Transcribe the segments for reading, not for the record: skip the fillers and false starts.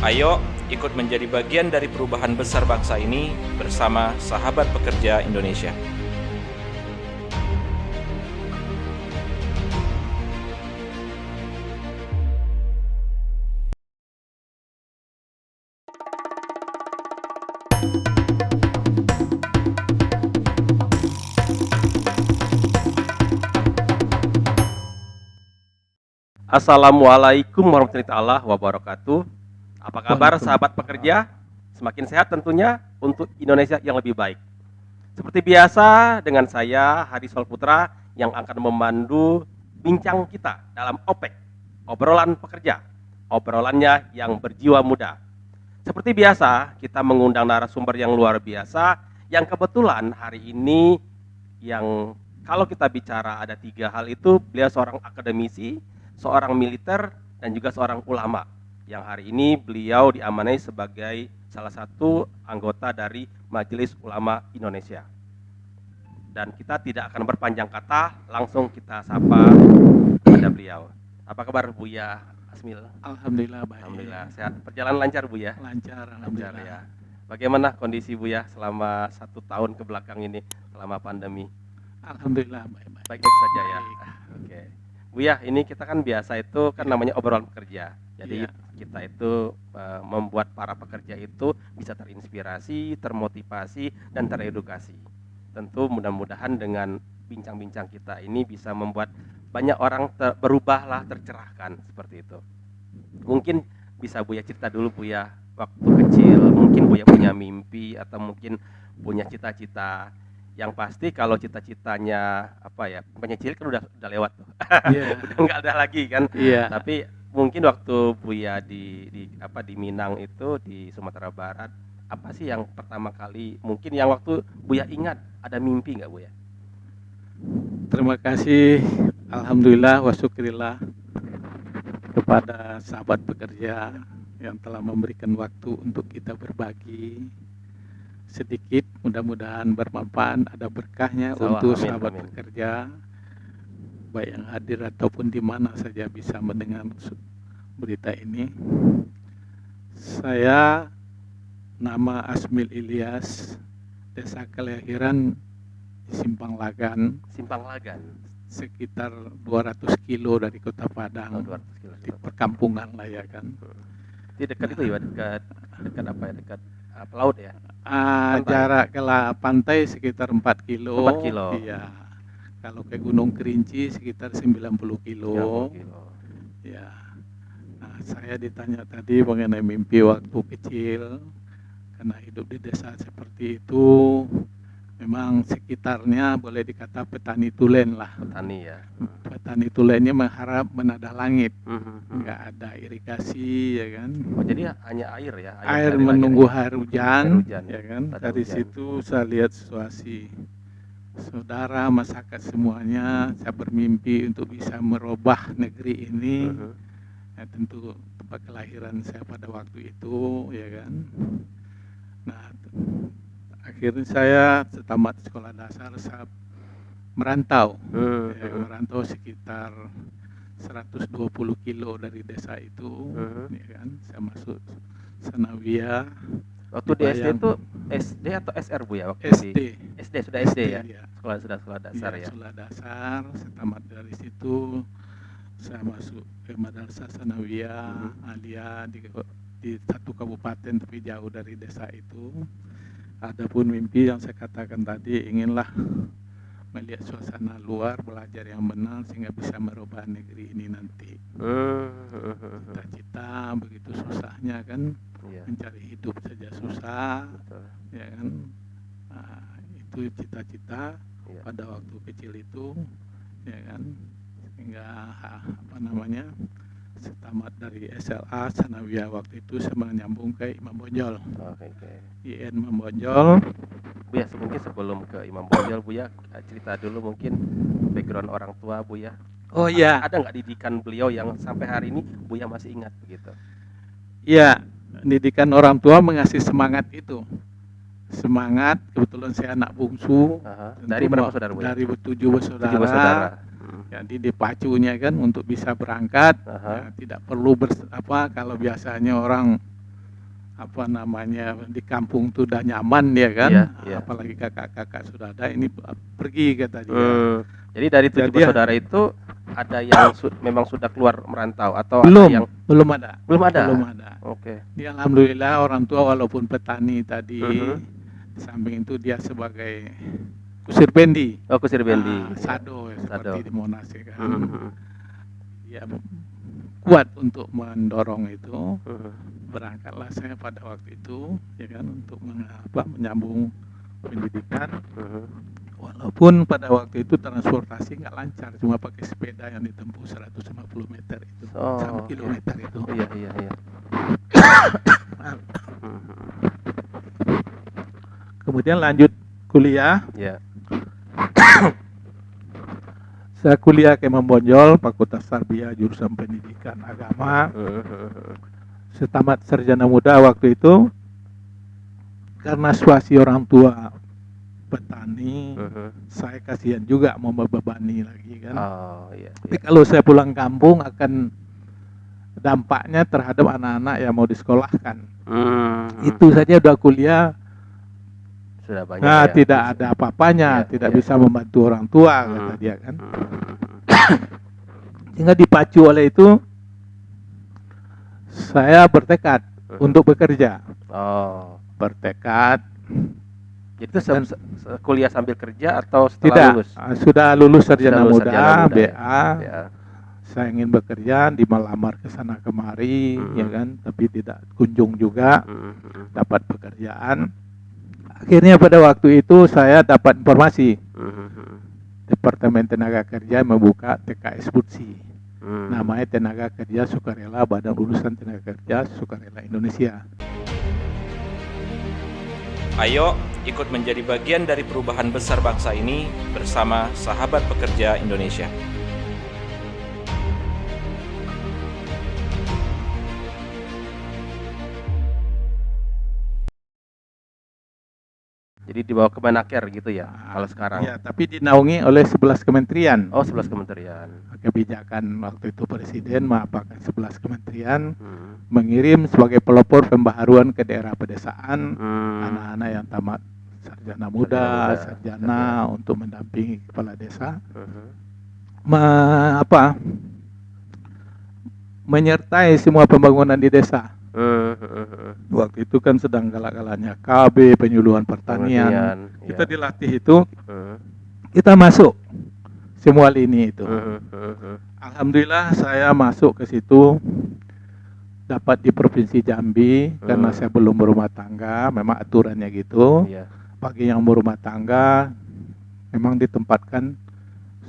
Ayo ikut menjadi bagian dari perubahan besar bangsa ini bersama Sahabat Pekerja Indonesia. Assalamualaikum warahmatullahi wabarakatuh. Apa kabar sahabat pekerja? Semakin sehat tentunya untuk Indonesia yang lebih baik. Seperti biasa dengan saya Hadi Solputra yang akan memandu bincang kita dalam OPEK, obrolan pekerja, obrolannya yang berjiwa muda. Seperti biasa kita mengundang narasumber yang luar biasa yang kebetulan hari ini yang kalau kita bicara ada 3 hal itu beliau seorang akademisi, seorang militer, dan juga seorang ulama yang hari ini beliau diamanai sebagai salah satu anggota dari Majelis Ulama Indonesia. Dan kita tidak akan berpanjang kata, langsung kita sapa kepada beliau. Apa kabar Buya Asmil? Alhamdulillah baik. Alhamdulillah sehat. Perjalanan lancar Buya? Lancar, Lancar alhamdulillah. ya. Bagaimana kondisi Buya selama 1 tahun ke belakang ini selama pandemi? Alhamdulillah baik-baik. Baik-baik saja ya. Oke. Buya, ini kita kan biasa itu kan namanya obrolan pekerja. Jadi kita itu membuat para pekerja itu bisa terinspirasi, termotivasi, dan teredukasi. Tentu mudah-mudahan dengan bincang-bincang kita ini bisa membuat banyak orang berubahlah, tercerahkan seperti itu. Mungkin bisa Buya cerita dulu Buya waktu kecil, mungkin Buya punya mimpi atau mungkin punya cita-cita. Yang pasti kalau cita-citanya apa ya, penyecil kan udah lewat tuh. Udah nggak ada lagi kan. Tapi mungkin waktu Buya di Minang itu di Sumatera Barat, apa sih yang pertama kali mungkin yang waktu Buya ingat ada mimpi nggak Buya? Terima kasih, alhamdulillah wa syukurillah kepada sahabat pekerja yang telah memberikan waktu untuk kita berbagi sedikit, mudah-mudahan bermanfaat, ada berkahnya untuk sahabat pekerja baik yang hadir ataupun di mana saja bisa mendengar berita ini. Saya nama Asmil Ilyas, desa kelahiran di Simpang Lagan. Simpang Lagan. Sekitar 200 kilo dari Kota Padang. 200 kilo. Di perkampungan lah ya kan. Di dekat itu ya, dekat apa ya, dekat laut ya? Jarak ke pantai sekitar 4 kilo. 4 kilo. Iya. Kalau ke Gunung Kerinci sekitar 90 kilo. 90 kilo. Ya. Nah, saya ditanya tadi mengenai mimpi waktu kecil. Karena hidup di desa seperti itu, memang sekitarnya boleh dikata petani tulen lah. Petani ya. Petani tulennya mengharap menada langit. Nggak ada irigasi ya kan. Oh jadi hanya air ya? Air menunggu air hujan ya kan. Dari situ saya lihat situasi saudara masyarakat semuanya. Saya bermimpi untuk bisa merubah negeri ini. Ya, tentu tempat kelahiran saya pada waktu itu ya kan. Nah, akhirnya saya setamat sekolah dasar saya merantau. Merantau sekitar 120 kilo dari desa itu, ya kan. Saya masuk Sanawiyah. Waktu di SD itu SD atau SR Bu ya? Waktu SD. SD sudah SD ya? Ya. Sekolah dasar ya? Sekolah dasar, saya tamat dari situ. Saya masuk ke Madrasah Sanawiyah Aliyah di satu kabupaten tapi jauh dari desa itu. Adapun mimpi yang saya katakan tadi, inginlah melihat suasana luar, belajar yang benar sehingga bisa merubah negeri ini nanti. Cita-cita begitu susahnya kan, mencari hidup saja susah, ya kan. Nah, itu cita-cita pada waktu kecil itu, ya kan. Sehingga apa namanya, setamat dari SLA Sanawiyah waktu itu saya menyambung ke Imam Bonjol. IN Imam Bonjol. Bu ya, mungkin sebelum ke Imam Bonjol Bu ya, cerita dulu mungkin background orang tua Bu ya. Oh iya. Ada nggak didikan beliau yang sampai hari ini Bu ya masih ingat begitu? Iya, didikan orang tua mengasih semangat itu. Semangat, kebetulan saya anak bungsu. Dari berapa saudara Bu? Dari 7 bersaudara. Jadi dipacunya kan untuk bisa berangkat, ya, tidak perlu kalau biasanya orang apa namanya, di kampung tuh udah nyaman ya kan, Iya, iya. apalagi kakak-kakak sudah ada, ini pergi kata dia. Jadi dari 7 Jadi ya- bersaudara itu ada yang memang sudah keluar merantau atau belum, ada yang belum ada, belum ada? belum ada. Oke. Dia alhamdulillah orang tua walaupun petani tadi, Mhm. di samping itu dia sebagai kusir bendi, Oh, kusir bendi. sado ya, Sado. seperti di Monas ya kan. Mhm. Dia kuat untuk mendorong itu. Mhm. Berangkatlah saya pada waktu itu ya kan untuk menyambung pendidikan. Mhm. Walaupun pada waktu itu transportasi nggak lancar, cuma pakai sepeda yang ditempuh 150 meter itu, Oh, 1 kilometer itu. Iya, iya, iya. Kemudian lanjut kuliah. Iya. Saya kuliah ke Membonjol, Fakultas Tarbiyah jurusan Pendidikan Agama. Setamat sarjana muda waktu itu, karena situasi orang tua petani, saya kasihan juga mau membebani lagi kan. Oh, iya. Tapi kalau saya pulang kampung akan dampaknya terhadap anak-anak yang mau disekolahkan. Itu saja udah kuliah, sudah banyak. nah ya. tidak ada apa-apanya, Iya, tidak iya. bisa membantu orang tua kata dia kan. Sehingga dipacu oleh itu, saya bertekad untuk bekerja. Oh. Bertekad. Itu kuliah sambil kerja atau setelah Tidak, lulus? sudah lulus sarjana Sudah lulus muda, sarjana muda, BA. Ya. Saya ingin bekerja, dimelamar ke sana kemari, ya kan, tapi tidak kunjung juga dapat pekerjaan. Akhirnya pada waktu itu saya dapat informasi Departemen Tenaga Kerja membuka TKS Butsi, namanya Tenaga Kerja Sukarela, Badan Urusan Tenaga Kerja Sukarela Indonesia. Ayo ikut menjadi bagian dari perubahan besar bangsa ini bersama Sahabat Pekerja Indonesia. Jadi dibawa ke Menaker gitu ya, kalau sekarang. Ya, tapi dinaungi oleh 11 kementerian. Oh, 11 kementerian. Kebijakan waktu itu Presiden mengapakan 11 kementerian mengirim sebagai pelopor pembaharuan ke daerah pedesaan anak-anak yang tamat sarjana muda, sarjana untuk mendampingi kepala desa, menyertai semua pembangunan di desa. Waktu itu kan sedang galak-galaknya KB, penyuluhan pertanian. Kita dilatih itu, kita masuk semua lini itu. Alhamdulillah saya masuk ke situ, dapat di Provinsi Jambi, karena saya belum berumah tangga, memang aturannya gitu. Bagi yang berumah tangga, memang ditempatkan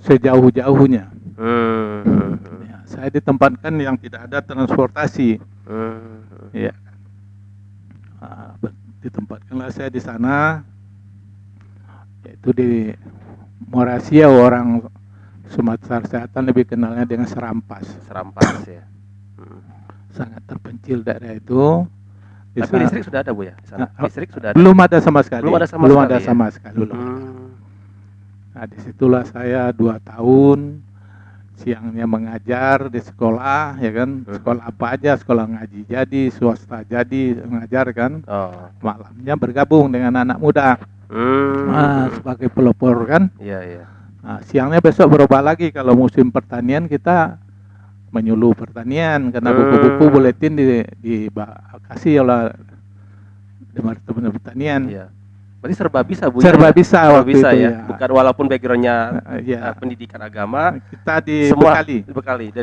sejauh-jauhnya. Ya, saya ditempatkan yang tidak ada transportasi. Ya, ditempatkanlah saya di sana, yaitu di Morasia, orang Sumatera Selatan lebih kenalnya dengan Serampas. Serampas ya. Sangat terpencil daerah itu. Tapi listrik sudah ada Bu ya di sana? Listrik sudah ada? Belum ada sama sekali. Belum ada sama sekali. Belum ada. Nah, disitulah saya 2 tahun. Siangnya mengajar di sekolah, ya kan, sekolah apa aja, sekolah ngaji jadi, swasta jadi, mengajar kan. Malamnya bergabung dengan anak muda sebagai pelopor kan. Nah, siangnya besok berubah lagi, kalau musim pertanian kita menyuluh pertanian, karena buku-buku buletin dikasih oleh Departemen Pertanian. Berarti serba bisa Bu? Serba bisa waktu itu ya. Bukan, walaupun backgroundnya pendidikan agama, kita dibekali.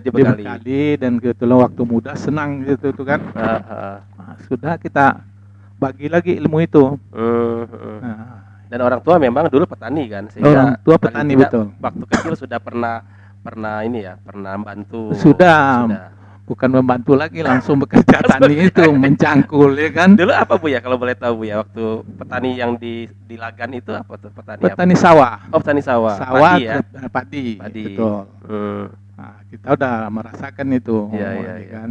Dibekali Dan kebetulan waktu muda senang gitu tuh kan. Nah, sudah kita bagi lagi ilmu itu. Dan orang tua memang dulu petani kan, sehingga orang tua petani betul. Waktu kecil sudah pernah ini ya, pernah bantu. Sudah. Bukan membantu lagi, langsung bekerja tani itu, mencangkul ya kan. Dulu apa Bu ya, kalau boleh tahu Bu ya, waktu petani yang di Lagan itu apa tuh? Petani sawah. Oh, petani sawah. Sawah, padi ya? Padi. Betul. Nah, kita udah merasakan itu. Kan.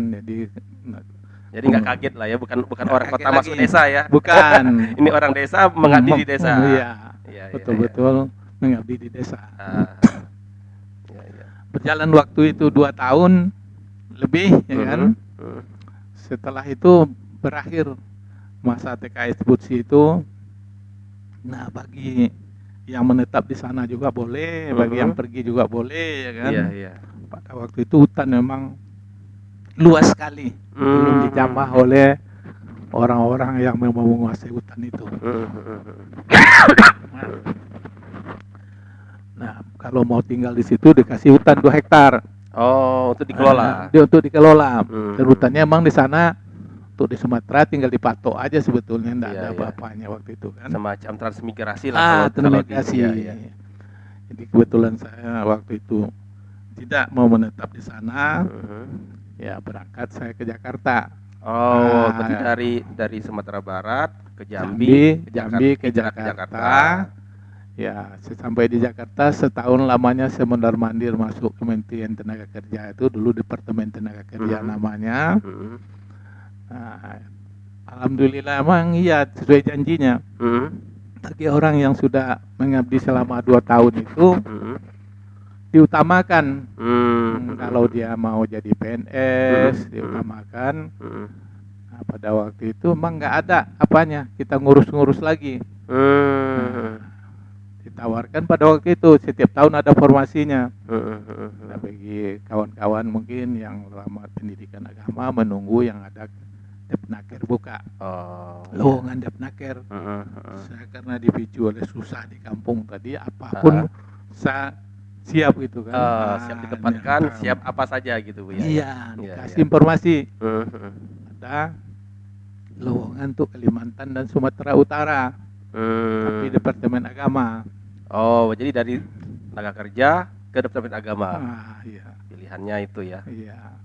Jadi nggak kaget lah ya, bukan orang kota masuk desa ya. Bukan. Ini orang desa mengabdi di desa. Iya. Betul-betul mengabdi di desa. Berjalan waktu itu 2 tahun lebih, ya kan. Setelah itu berakhir masa TKS Butsi itu, nah bagi yang menetap di sana juga boleh, bagi yang pergi juga boleh, ya kan. Iya, iya. Pada waktu itu hutan memang luas sekali, belum dijamah oleh orang-orang yang memang menguasai hutan itu. Nah, kalau mau tinggal di situ dikasih hutan 2 hektar. Oh, untuk dikelola. Dia untuk dikelola. Dan hutannya emang di sana, untuk di Sumatera tinggal dipatok aja sebetulnya, enggak Iya, ada iya. apa-apanya waktu itu kan. Semacam transmigrasi lah transmigrasi. iya. Jadi kebetulan saya waktu itu tidak mau menetap di sana, ya berangkat saya ke Jakarta. Oh, berarti dari Sumatera Barat ke Jambi, ke Jakarta. Ya, saya sampai di Jakarta setahun lamanya saya mondar-mandir masuk Kementerian Tenaga Kerja, itu dulu Departemen Tenaga Kerja namanya. Nah, alhamdulillah emang iya sesuai janjinya. Bagi orang yang sudah mengabdi selama 2 tahun itu diutamakan. Kalau dia mau jadi PNS diutamakan. Nah, pada waktu itu emang nggak ada apanya, kita ngurus-ngurus lagi. Nah, ditawarkan pada waktu itu setiap tahun ada formasinya. Nah, bagi kawan-kawan mungkin yang lama pendidikan agama menunggu yang ada Depnaker buka. Lowongan Depnaker. Saya karena dipicu oleh susah di kampung tadi, apapun saya siap gitu kan. Siap ditempatkan, siap apa saja gitu Bu ya. Iya, dikasih informasi. Ada lowongan untuk Kalimantan dan Sumatera Utara. Tapi Departemen Agama. Oh, jadi dari tenaga kerja ke Departemen Agama. Iya. Pilihannya itu ya. Iya.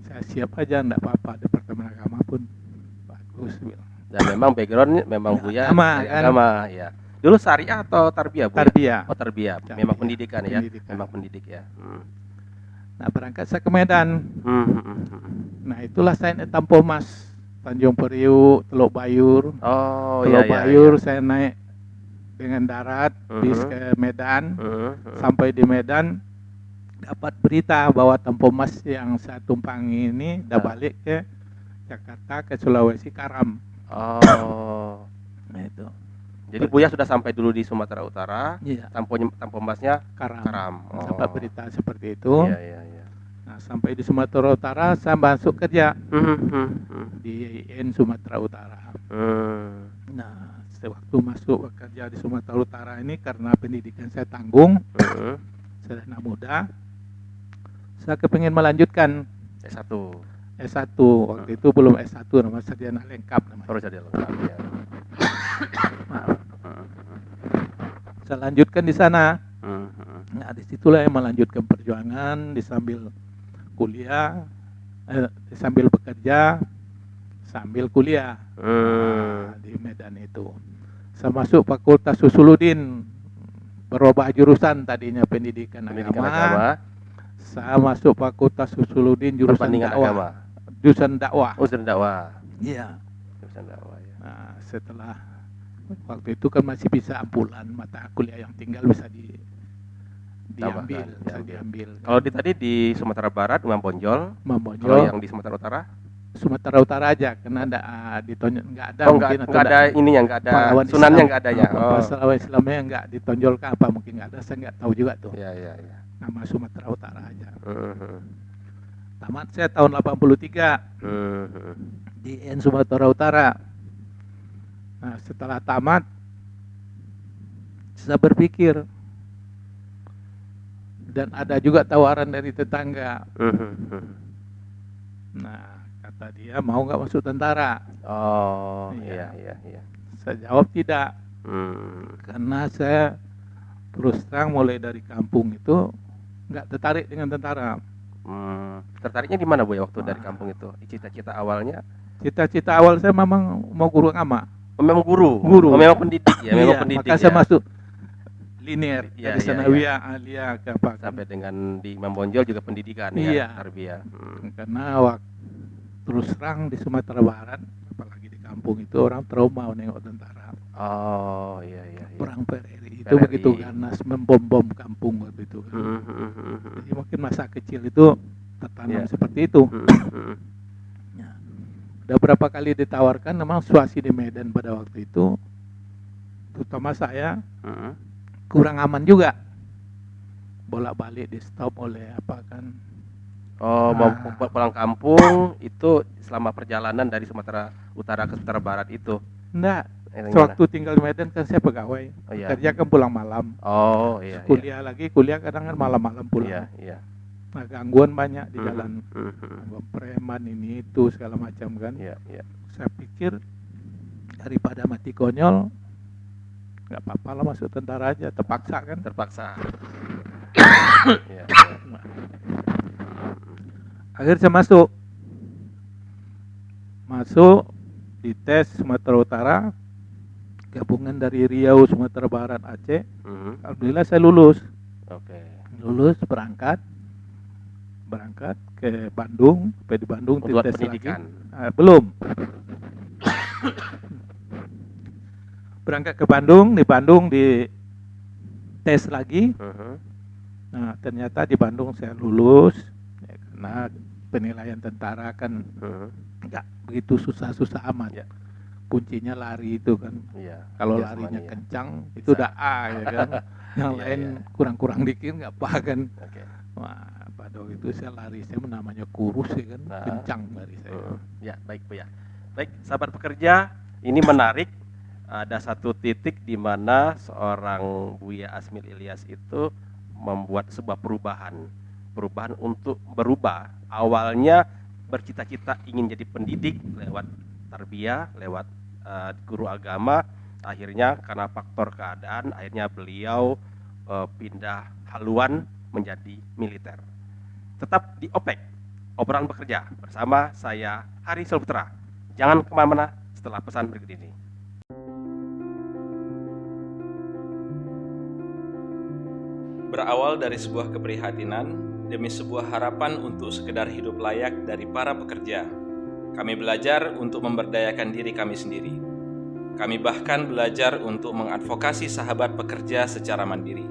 Saya siap aja, enggak apa-apa, Departemen Agama pun bagus. Dan memang background memang Buya agama, dari kan? agama ya. Dulu syariah atau tarbiyah Bu? Tarbiyah. Oh, tarbiyah. Tarbiyah. Memang pendidikan ya. Pendidikan. Memang pendidik ya. Nah, berangkat saya ke Medan. Nah, itulah saya naik Tampomas, Tanjung Priuk, Teluk Bayur. Oh, Teluk iya, Bayur iya. saya naik dengan darat bis ke Medan. Sampai di Medan dapat berita bahwa Tampomas yang saya tumpangi ini udah balik ke Jakarta, ke Sulawesi Karam. Oh. Nah, itu. Jadi Buya sudah sampai dulu di Sumatera Utara. Iya. Tampomasnya Karam. Oh. Dapat berita seperti itu. Iya, iya, iya. Nah, sampai di Sumatera Utara saya masuk kerja di IN Sumatera Utara. Nah, sewaktu masuk bekerja di Sumatera Utara ini karena pendidikan saya tanggung, saya anak muda, saya kepingin melanjutkan S1. S1. Waktu itu belum S1, nama sarjana lengkap namanya. Terus jadi lengkap ya. Saya lanjutkan di sana. Nah, disitulah yang melanjutkan perjuangan sambil kuliah, sambil bekerja, sambil kuliah. Nah, di Medan itu. Saya masuk Fakultas Usuludin, berubah jurusan tadinya pendidikan agama. Saya masuk Fakultas Usuludin jurusan dakwah. Jurusan dakwah. Oh, jurusan dakwah. Iya. Jurusan dakwah ya. Nah, setelah waktu itu kan masih bisa ampulan mata kuliah yang tinggal bisa diambil. Kalau tadi di Sumatera Barat Imam Bonjol. Kalau yang di Sumatera Utara? Sumatera Utara aja, karena ada ditonjol, nggak ada. Oh, nggak ada ininya, nggak ada sunannya, nggak ada ya. Pahlawan Islamnya nggak ditonjolkan apa, mungkin nggak ada, saya nggak tahu juga tuh. Iya, iya, iya. Nama Sumatera Utara aja. Tamat saya tahun 83 di IN Sumatera Utara. Nah, setelah tamat saya berpikir, dan ada juga tawaran dari tetangga. Nah, kata dia mau nggak masuk tentara. Oh, iya. Saya jawab tidak, karena saya terus terang mulai dari kampung itu nggak tertarik dengan tentara. Tertariknya di mana Bu ya waktu dari kampung itu? Cita-cita awalnya? Cita-cita awal saya memang mau guru agama. Memang guru. Oh, memang pendidik ya, memang pendidik. Maka saya masuk linear dari sanawiyah, aliyah ke apa. Sampai dengan di Imam Bonjol juga pendidikan ya, tarbiyah. Karena terus terang di Sumatera Barat, apalagi di kampung itu orang trauma menengok tentara. Oh, iya. Perang PRRI itu begitu ganas membom kampung waktu itu kan. Jadi mungkin masa kecil itu tertanam seperti itu. Udah berapa kali ditawarkan, memang situasi di Medan pada waktu itu, terutama saya, kurang aman juga. Bolak-balik di stop oleh apa kan. Oh, mau pulang kampung itu selama perjalanan dari Sumatera Utara ke Sumatera Barat itu. Enggak, Gimana? sewaktu tinggal di Medan kan saya pegawai. Oh, iya. Kerja kan pulang malam. Oh, iya. Kuliah lagi, kuliah kadang kan malam-malam pulang. Iya, iya. Nah, gangguan banyak di Mhm, jalan. mhm. Preman ini itu segala macam kan. Iya, iya. Saya pikir daripada mati konyol, nggak apa-apa lah masuk tentara aja, terpaksa kan. Terpaksa. Iya, iya. Akhirnya saya masuk di tes Sumatera Utara, gabungan dari Riau, Sumatera Barat, Aceh. Mhm. Alhamdulillah saya lulus. Oke. Lulus, berangkat ke Bandung, sampai di Bandung Untuk dites pendidikan. lagi. Belum. Berangkat ke Bandung, di tes lagi. Mhm. Nah, ternyata di Bandung saya lulus, ya, karena penilaian tentara kan Mhm. nggak begitu susah-susah amat. Ya. Kuncinya lari itu kan. Iya. Kalau Iya, larinya semuanya. kencang, itu Bisa. udah A ya kan. Yang Iya, lain iya. kurang-kurang dikit nggak apa kan. Oke. Wah, pada waktu itu saya lari, saya namanya kurus ya kan, Nah. kencang lari saya. Ya, baik Bu ya. Baik, sahabat pekerja, ini menarik. Ada satu titik di mana seorang Buya Asmil Ilyas itu membuat sebuah perubahan untuk berubah. Awalnya bercita-cita ingin jadi pendidik lewat tarbiyah, lewat guru agama. Akhirnya karena faktor keadaan, akhirnya beliau pindah haluan menjadi militer. Tetap di OPEK, obrolan bekerja bersama saya Hari Sulputra. Jangan kemana-mana setelah pesan berikut ini. Berawal dari sebuah keprihatinan demi sebuah harapan untuk sekedar hidup layak dari para pekerja, kami belajar untuk memberdayakan diri kami sendiri. Kami bahkan belajar untuk mengadvokasi sahabat pekerja secara mandiri.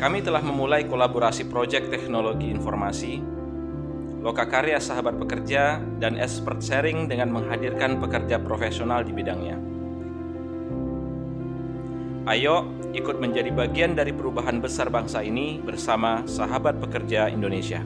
Kami telah memulai kolaborasi proyek teknologi informasi, lokakarya sahabat pekerja, dan expert sharing dengan menghadirkan pekerja profesional di bidangnya. Ayo ikut menjadi bagian dari perubahan besar bangsa ini bersama Sahabat Pekerja Indonesia.